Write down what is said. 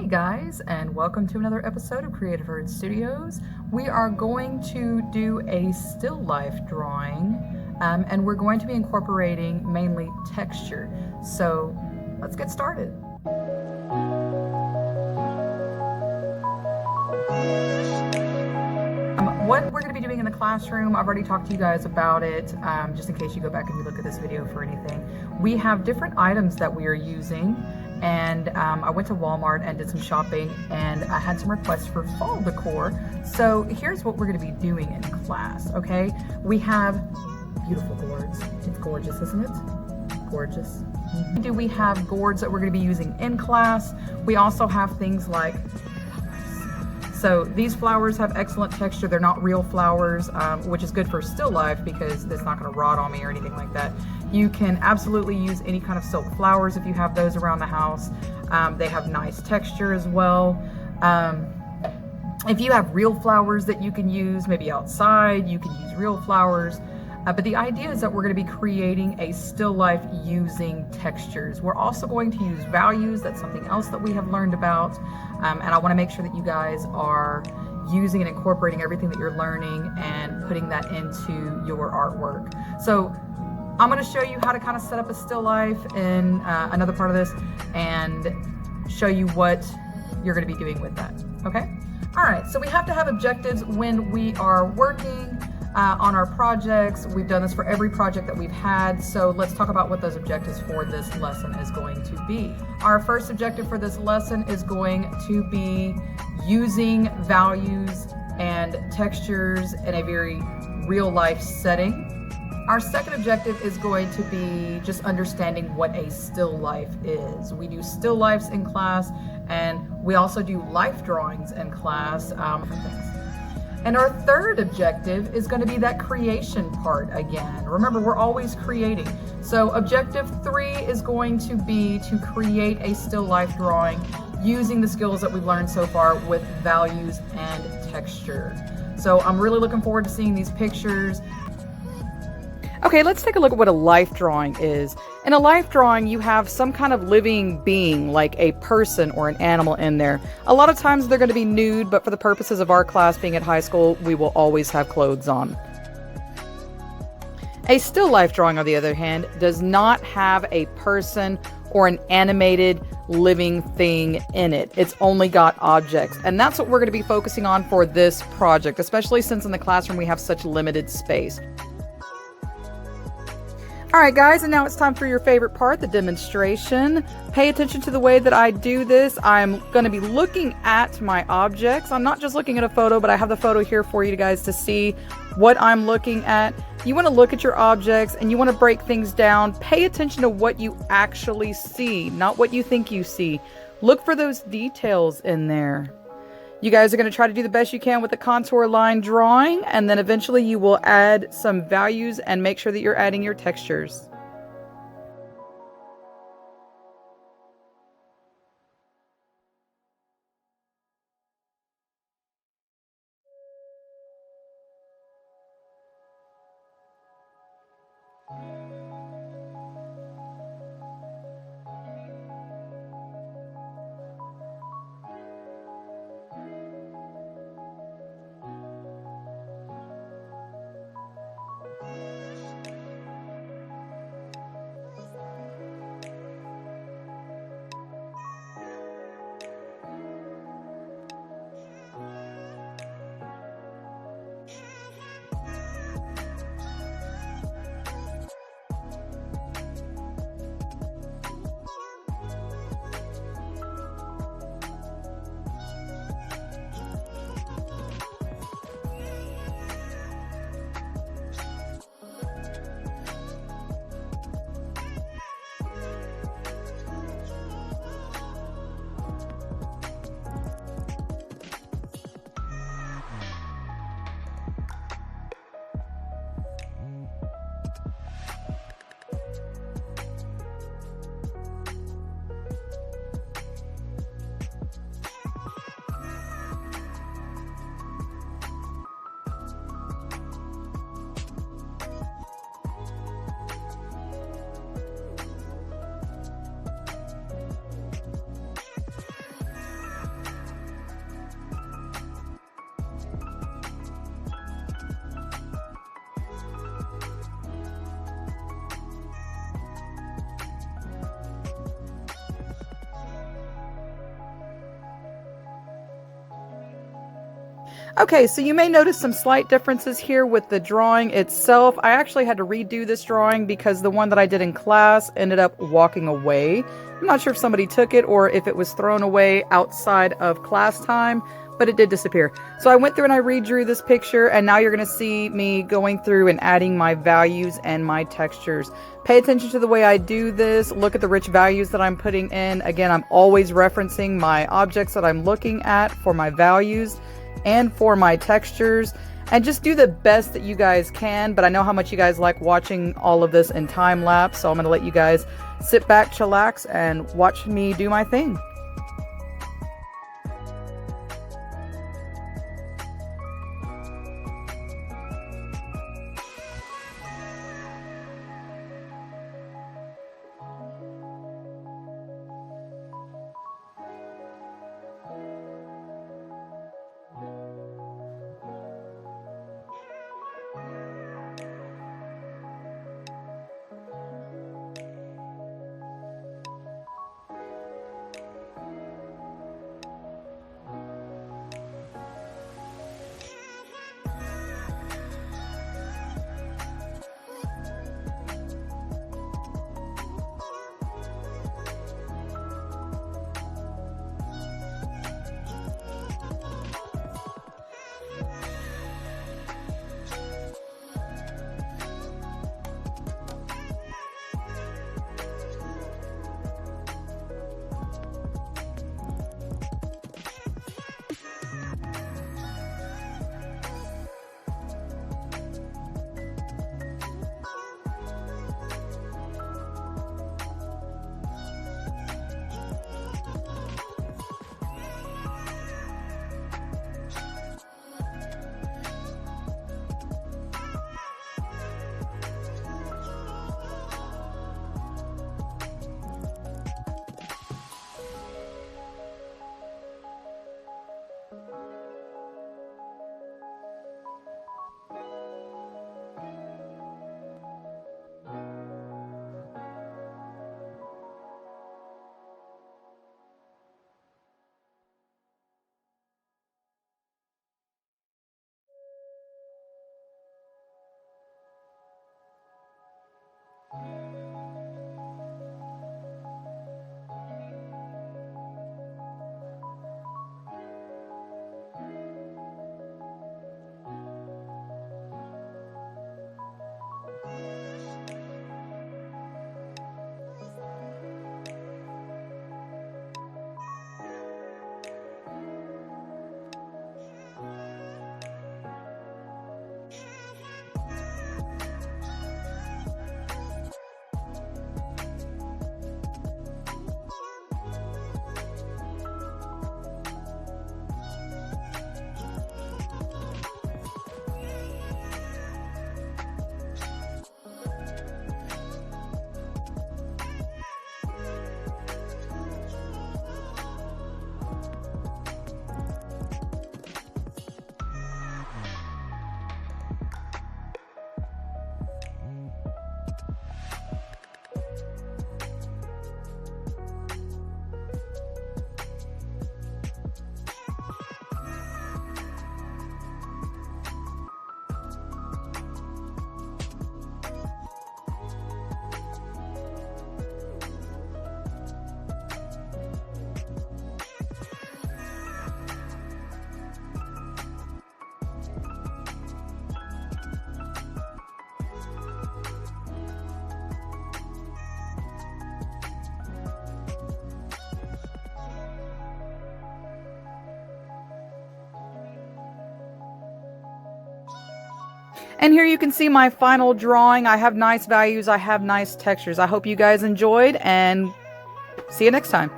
Hey guys, and welcome to another episode of Creative Herd Studios. We are going to do a still life drawing, and we're going to be incorporating mainly texture. So let's get started. What we're going to be doing in the classroom, I've already talked to you guys about it, just in case you go back and you look at this video for anything. We have different items that we are using, and I went to Walmart and did some shopping, and I had some requests for fall decor. So here's what we're going to be doing in class, okay? We have beautiful gourds. It's gorgeous, isn't it? Gorgeous. We have gourds that we're going to be using in class. We also have things like so these flowers have excellent texture. They're not real flowers, which is good for still life because it's not going to rot on me or anything like that. You can absolutely use any kind of silk flowers if you have those around the house. They have nice texture as well. If you have real flowers that you can use, maybe outside, you can use real flowers. But the idea is that we're going to be creating a still life using textures. We're also going to use values. That's something else that we have learned about. And I want to make sure that you guys are using and incorporating everything that you're learning and putting that into your artwork. So I'm going to show you how to kind of set up a still life in another part of this and show you what you're going to be doing with that. Okay? All right. So we have to have objectives when we are working on our projects. We've done this for every project that we've had, so let's talk about what those objectives for this lesson is going to be. Our first objective for this lesson is going to be using values and textures in a very real life setting. Our second objective is going to be just understanding what a still life is. We do still lifes in class, and we also do life drawings in class, different things. And our third objective is going to be that creation part again. Remember, we're always creating. So objective 3 is going to be to create a still life drawing using the skills that we've learned so far with values and texture. So I'm really looking forward to seeing these pictures. Okay, let's take a look at what a life drawing is. In a life drawing, you have some kind of living being, like a person or an animal in there. A lot of times they're going to be nude, but for the purposes of our class being at high school, we will always have clothes on. A still life drawing, on the other hand, does not have a person or an animated living thing in it. It's only got objects. And that's what we're going to be focusing on for this project, especially since in the classroom we have such limited space. All right, guys, and now it's time for your favorite part, the demonstration. Pay attention to the way that I do this. I'm going to be looking at my objects. I'm not just looking at a photo, but I have the photo here for you guys to see what I'm looking at. You want to look at your objects and you want to break things down. Pay attention to what you actually see, not what you think you see. Look for those details in there. You guys are going to try to do the best you can with the contour line drawing, and then eventually you will add some values and make sure that you're adding your textures. Okay, so you may notice some slight differences here with the drawing itself. I actually had to redo this drawing because the one that I did in class ended up walking away. I'm not sure if somebody took it or if it was thrown away outside of class time, but it did disappear. So I went through and I redrew this picture, and now you're going to see me going through and adding my values and my textures. Pay attention to the way I do this. Look at the rich values that I'm putting in. Again, I'm always referencing my objects that I'm looking at for my values and for my textures, and just do the best that you guys can. But I know how much you guys like watching all of this in time lapse, so I'm going to let you guys sit back, chillax, and watch me do my thing. And here you can see my final drawing. I have nice values, I have nice textures. I hope you guys enjoyed, and see you next time.